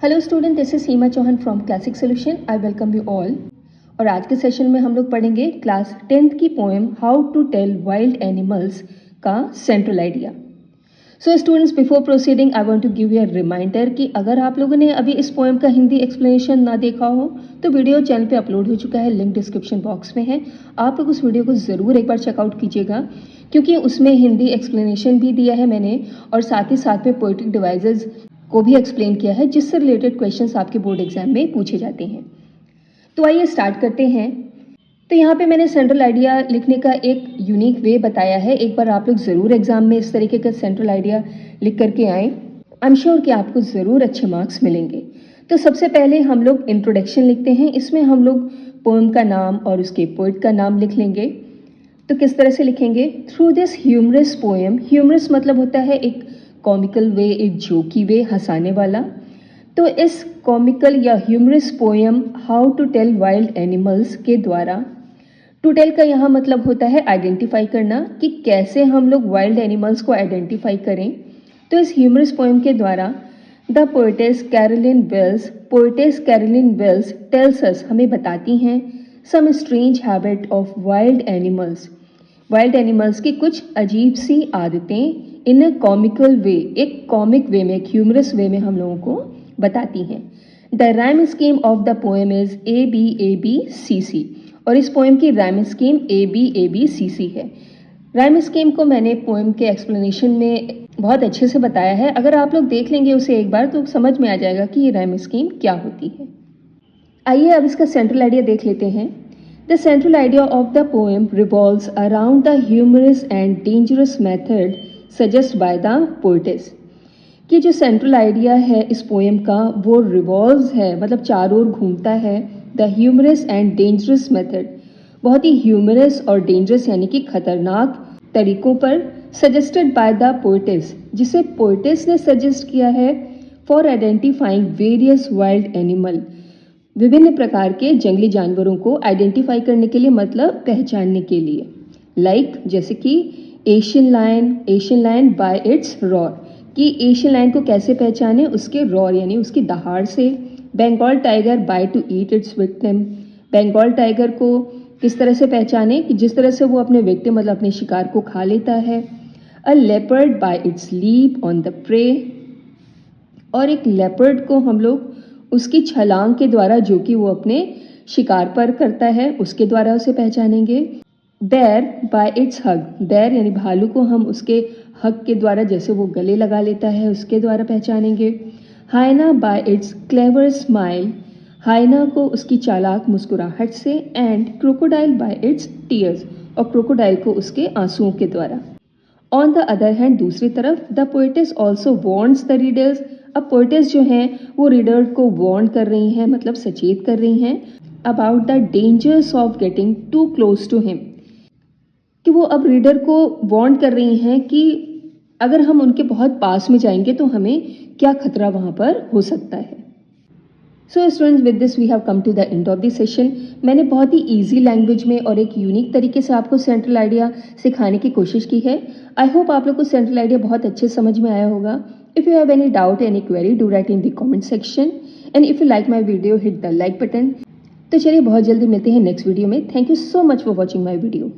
Hello student, this is Seema Chauhan from classic solution. I welcome you all. और आज के session में हम लोग पढ़ेंगे क्लास 10th की poem how to tell wild animals का central idea. So students, before proceeding I want to give you a reminder कि अगर आप लोगों ने अभी इस पोएम का हिंदी एक्सप्लेनेशन ना देखा हो तो वीडियो चैनल पे अपलोड हो चुका है, लिंक डिस्क्रिप्शन बॉक्स में है। आप लोग उस वीडियो को ज़रूर एक बार चेकआउट कीजिएगा क्योंकि उसमें हिंदी एक्सप्लेनेशन भी दिया है मैंने और साथ ही साथ में पोएटिक डिवाइसेस को भी एक्सप्लेन किया है जिससे रिलेटेड क्वेश्चंस आपके बोर्ड एग्जाम में पूछे जाते हैं। तो आइए स्टार्ट करते हैं। तो यहाँ पे मैंने सेंट्रल आइडिया लिखने का एक यूनिक वे बताया है। एक बार आप लोग ज़रूर एग्जाम में इस तरीके का सेंट्रल आइडिया लिख करके आए। आई एम श्योर कि आपको ज़रूर अच्छे मार्क्स मिलेंगे। तो सबसे पहले हम लोग इंट्रोडक्शन लिखते हैं। इसमें हम लोग पोएम का नाम और उसके पोइट का नाम लिख लेंगे। तो किस तरह से लिखेंगे? Through this humorous poem. Humorous मतलब होता है एक कॉमिकल वे, एक जोकी वे, हंसाने वाला। तो इस कॉमिकल या humorous poem how to tell wild animals के द्वारा, टू टेल का यहाँ मतलब होता है आइडेंटिफाई करना कि कैसे हम लोग वाइल्ड एनिमल्स को आइडेंटिफाई करें। तो इस ह्यूमरस पोएम के द्वारा the poetess Caroline Wells tells us, हमें बताती हैं some strange habit of wild animals की कुछ अजीब सी आदतें इन अ कॉमिकल वे, एक कॉमिक वे में, एक ह्यूमरस वे में हम लोगों को बताती हैं। The rhyme scheme of the poem is ABABCC और इस पोएम की राइम स्कीम ABABCC है। राइम स्कीम को मैंने पोएम के एक्सप्लेनेशन में बहुत अच्छे से बताया है। अगर आप लोग देख लेंगे उसे एक बार तो समझ में आ जाएगा कि ये राइम स्कीम क्या होती है। आइए अब इसका सेंट्रल आइडिया देख लेते हैं। The central idea of the poem revolves around the humorous and dangerous method suggested by the poetess। कि जो सेंट्रल आइडिया है इस पोएम का वो रिवॉल्व्स है, मतलब चारों ओर घूमता है। The humorous and dangerous method, बहुत ही ह्यूमरस और डेंजरस यानी कि खतरनाक तरीकों पर, सजेस्टेड बाय द पोएटेस, जिसे पोएटेस ने सजेस्ट किया है for identifying various wild animal, विभिन्न प्रकार के जंगली जानवरों को आइडेंटिफाई करने के लिए, मतलब पहचानने के लिए। लाइक जैसे कि Asian lion by its roar, कि एशियन लायन को कैसे पहचाने? उसके रॉर यानी उसकी दहाड़ से। Bengal tiger by to eat its victim, Bengal tiger को किस तरह से पहचाने? कि जिस तरह से वो अपने विक्टिम मतलब अपने शिकार को खा लेता है। A leopard by its leap on the prey, और एक लेपर्ड को हम लोग उसकी छलांग के द्वारा, जो कि वो अपने शिकार पर करता है, उसके द्वारा उसे पहचानेंगे। बेर बाय इट्स हग, बेर यानी भालू को हम उसके हग के द्वारा, जैसे वो गले लगा लेता है, उसके द्वारा पहचानेंगे। हाइना बाय इट्स क्लेवर स्माइल, हाइना को उसकी चालाक मुस्कुराहट से। And crocodile bye it's tears, और क्रोकोडाइल को उसके आंसुओं के द्वारा। ऑन द अदर हैंड, दूसरी तरफ, the poetess also warns the readers. अब पोएटेस जो हैं वो रीडर को वार्न कर रही हैं, मतलब सचेत कर रही हैं about the dangers of getting too close to him, कि वो अब रीडर को वार्न कर रही हैं कि अगर हम उनके बहुत पास में जाएंगे तो हमें क्या खतरा वहाँ पर हो सकता है। So students, with this we have come to the end of the session. मैंने बहुत ही ईजी लैंग्वेज में और एक यूनिक तरीके से आपको सेंट्रल आइडिया सिखाने की कोशिश की है। आई होप आप लोग को सेंट्रल आइडिया बहुत अच्छे समझ में आया होगा। If you have any doubt, any query, do right in the comment section. And if you like my video, hit the like button. तो चलिए बहुत जल्दी मिलते हैं नेक्स्ट वीडियो में। Thank you so much for watching my video.